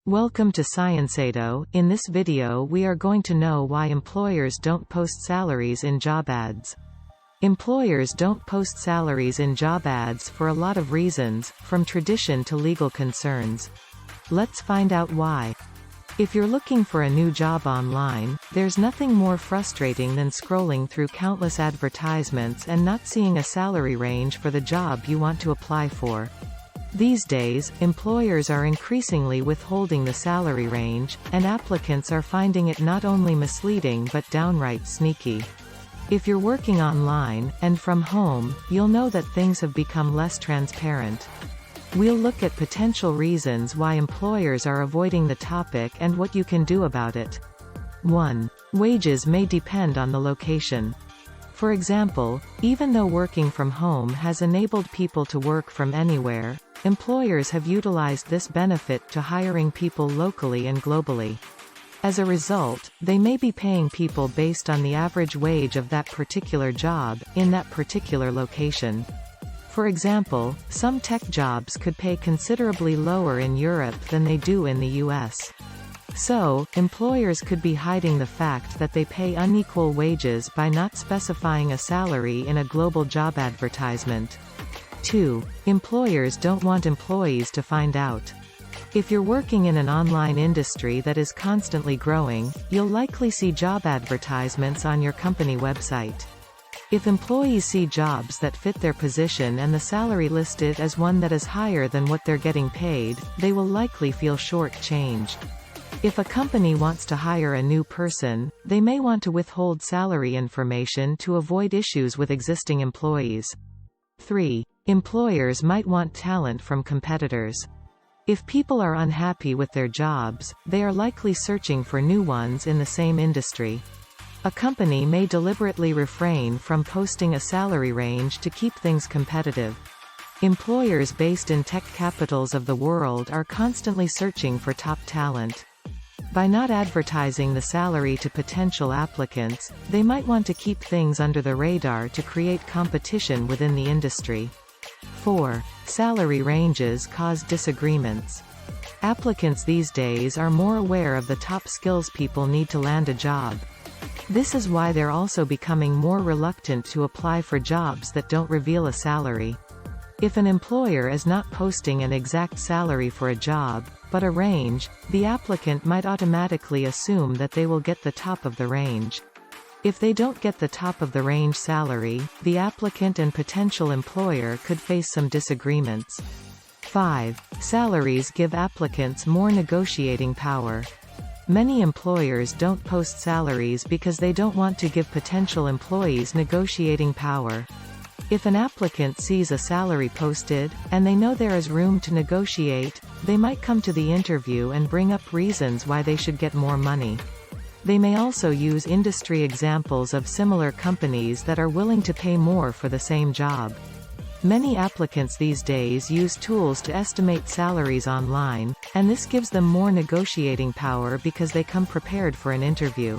Welcome to ScienceAdo. In this video we are going to know why employers don't post salaries in job ads. Employers don't post salaries in job ads for a lot of reasons, from tradition to legal concerns. Let's find out why. If you're looking for a new job online, there's nothing more frustrating than scrolling through countless advertisements and not seeing a salary range for the job you want to apply for. These days, employers are increasingly withholding the salary range, and applicants are finding it not only misleading but downright sneaky. If you're working online, and from home, you'll know that things have become less transparent. We'll look at potential reasons why employers are avoiding the topic and what you can do about it. 1. Wages may depend on the location. For example, even though working from home has enabled people to work from anywhere, employers have utilized this benefit to hiring people locally and globally. As a result, they may be paying people based on the average wage of that particular job, in that particular location. For example, some tech jobs could pay considerably lower in Europe than they do in the US. So, employers could be hiding the fact that they pay unequal wages by not specifying a salary in a global job advertisement. 2. Employers don't want employees to find out. If you're working in an online industry that is constantly growing, you'll likely see job advertisements on your company website. If employees see jobs that fit their position and the salary listed as one that is higher than what they're getting paid, they will likely feel short-changed. If a company wants to hire a new person, they may want to withhold salary information to avoid issues with existing employees. 3. Employers might want talent from competitors. If people are unhappy with their jobs, they are likely searching for new ones in the same industry. A company may deliberately refrain from posting a salary range to keep things competitive. Employers based in tech capitals of the world are constantly searching for top talent. By not advertising the salary to potential applicants, they might want to keep things under the radar to create competition within the industry. 4. Salary ranges cause disagreements. Applicants these days are more aware of the top skills people need to land a job. This is why they're also becoming more reluctant to apply for jobs that don't reveal a salary. If an employer is not posting an exact salary for a job, but a range, the applicant might automatically assume that they will get the top of the range. If they don't get the top of the range salary, the applicant and potential employer could face some disagreements. 5. Salaries give applicants more negotiating power. Many employers don't post salaries because they don't want to give potential employees negotiating power. If an applicant sees a salary posted, and they know there is room to negotiate, they might come to the interview and bring up reasons why they should get more money. They may also use industry examples of similar companies that are willing to pay more for the same job. Many applicants these days use tools to estimate salaries online, and this gives them more negotiating power because they come prepared for an interview.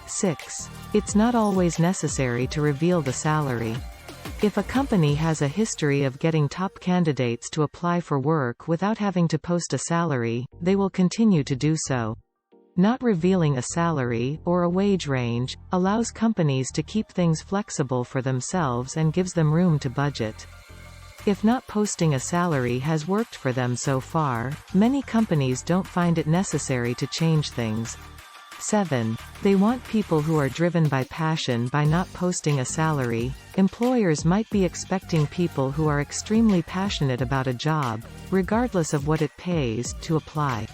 6. It's not always necessary to reveal the salary. If a company has a history of getting top candidates to apply for work without having to post a salary, they will continue to do so. Not revealing a salary, or a wage range, allows companies to keep things flexible for themselves and gives them room to budget. If not posting a salary has worked for them so far, many companies don't find it necessary to change things. 7. They want people who are driven by passion. By not posting a salary, employers might be expecting people who are extremely passionate about a job, regardless of what it pays, to apply.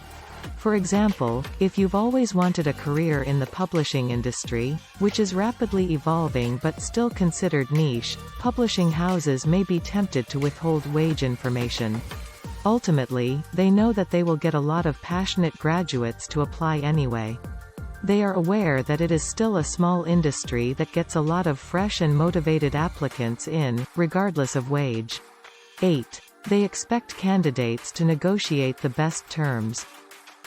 For example, if you've always wanted a career in the publishing industry, which is rapidly evolving but still considered niche, publishing houses may be tempted to withhold wage information. Ultimately, they know that they will get a lot of passionate graduates to apply anyway. They are aware that it is still a small industry that gets a lot of fresh and motivated applicants in, regardless of wage. 8. They expect candidates to negotiate the best terms.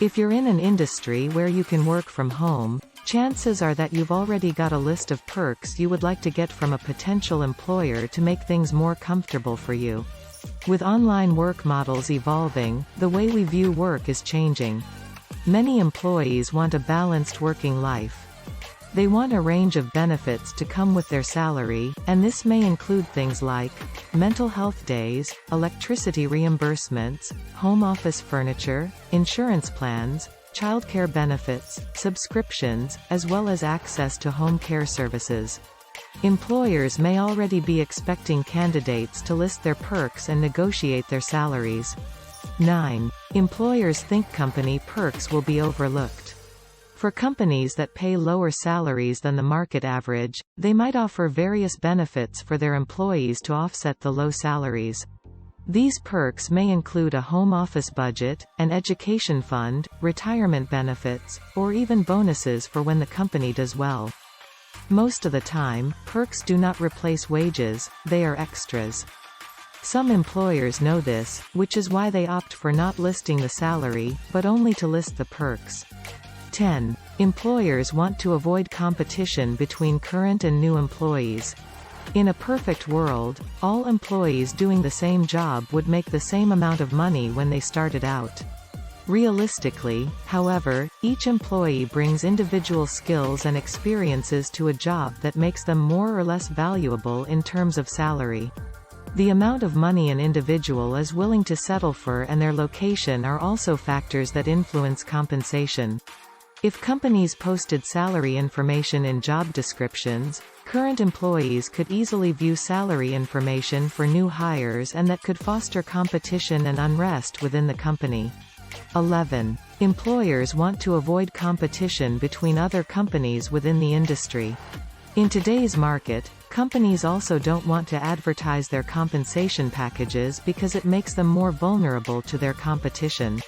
If you're in an industry where you can work from home, chances are that you've already got a list of perks you would like to get from a potential employer to make things more comfortable for you. With online work models evolving, the way we view work is changing. Many employees want a balanced working life. They want a range of benefits to come with their salary, and this may include things like mental health days, electricity reimbursements, home office furniture, insurance plans, childcare benefits, subscriptions, as well as access to home care services. Employers may already be expecting candidates to list their perks and negotiate their salaries. 9. Employers think company perks will be overlooked. For companies that pay lower salaries than the market average, they might offer various benefits for their employees to offset the low salaries. These perks may include a home office budget, an education fund, retirement benefits, or even bonuses for when the company does well. Most of the time, perks do not replace wages, they are extras. Some employers know this, which is why they opt for not listing the salary, but only to list the perks. 10. Employers want to avoid competition between current and new employees. In a perfect world, all employees doing the same job would make the same amount of money when they started out. Realistically, however, each employee brings individual skills and experiences to a job that makes them more or less valuable in terms of salary. The amount of money an individual is willing to settle for and their location are also factors that influence compensation. If companies posted salary information in job descriptions, current employees could easily view salary information for new hires, and that could foster competition and unrest within the company. 11. Employers want to avoid competition between other companies within the industry. In today's market, companies also don't want to advertise their compensation packages because it makes them more vulnerable to their competition.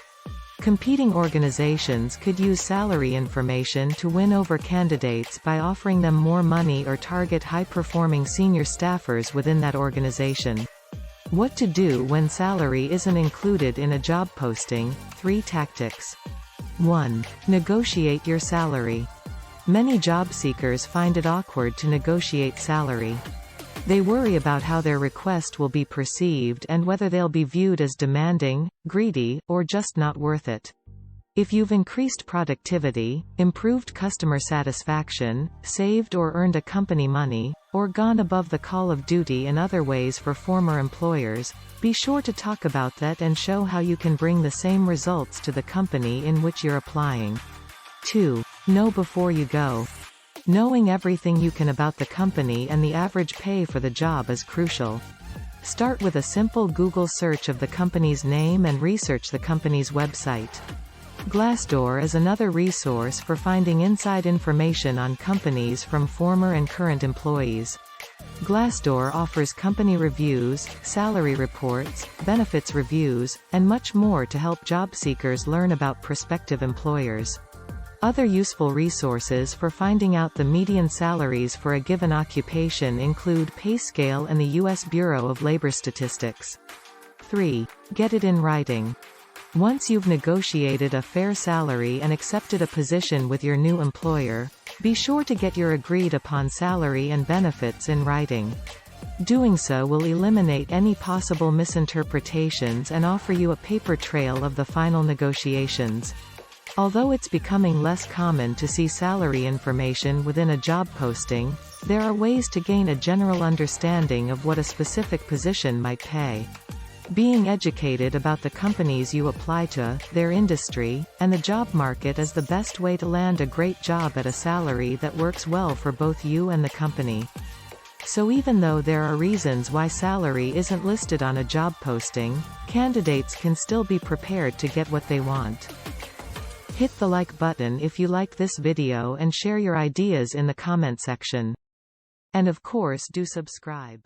Competing organizations could use salary information to win over candidates by offering them more money or target high-performing senior staffers within that organization. What to do when salary isn't included in a job posting? 3 tactics. 1. Negotiate your salary. Many job seekers find it awkward to negotiate salary. They worry about how their request will be perceived and whether they'll be viewed as demanding, greedy, or just not worth it. If you've increased productivity, improved customer satisfaction, saved or earned a company money, or gone above the call of duty in other ways for former employers, be sure to talk about that and show how you can bring the same results to the company in which you're applying. 2. Know before you go. Knowing everything you can about the company and the average pay for the job is crucial. Start with a simple Google search of the company's name and research the company's website. Glassdoor is another resource for finding inside information on companies from former and current employees. Glassdoor offers company reviews, salary reports, benefits reviews, and much more to help job seekers learn about prospective employers. Other useful resources for finding out the median salaries for a given occupation include PayScale and the U.S. Bureau of Labor Statistics. 3. Get it in writing. Once you've negotiated a fair salary and accepted a position with your new employer, be sure to get your agreed-upon salary and benefits in writing. Doing so will eliminate any possible misinterpretations and offer you a paper trail of the final negotiations. Although it's becoming less common to see salary information within a job posting, there are ways to gain a general understanding of what a specific position might pay. Being educated about the companies you apply to, their industry, and the job market is the best way to land a great job at a salary that works well for both you and the company. So even though there are reasons why salary isn't listed on a job posting, candidates can still be prepared to get what they want. Hit the like button if you like this video and share your ideas in the comment section. And of course do subscribe.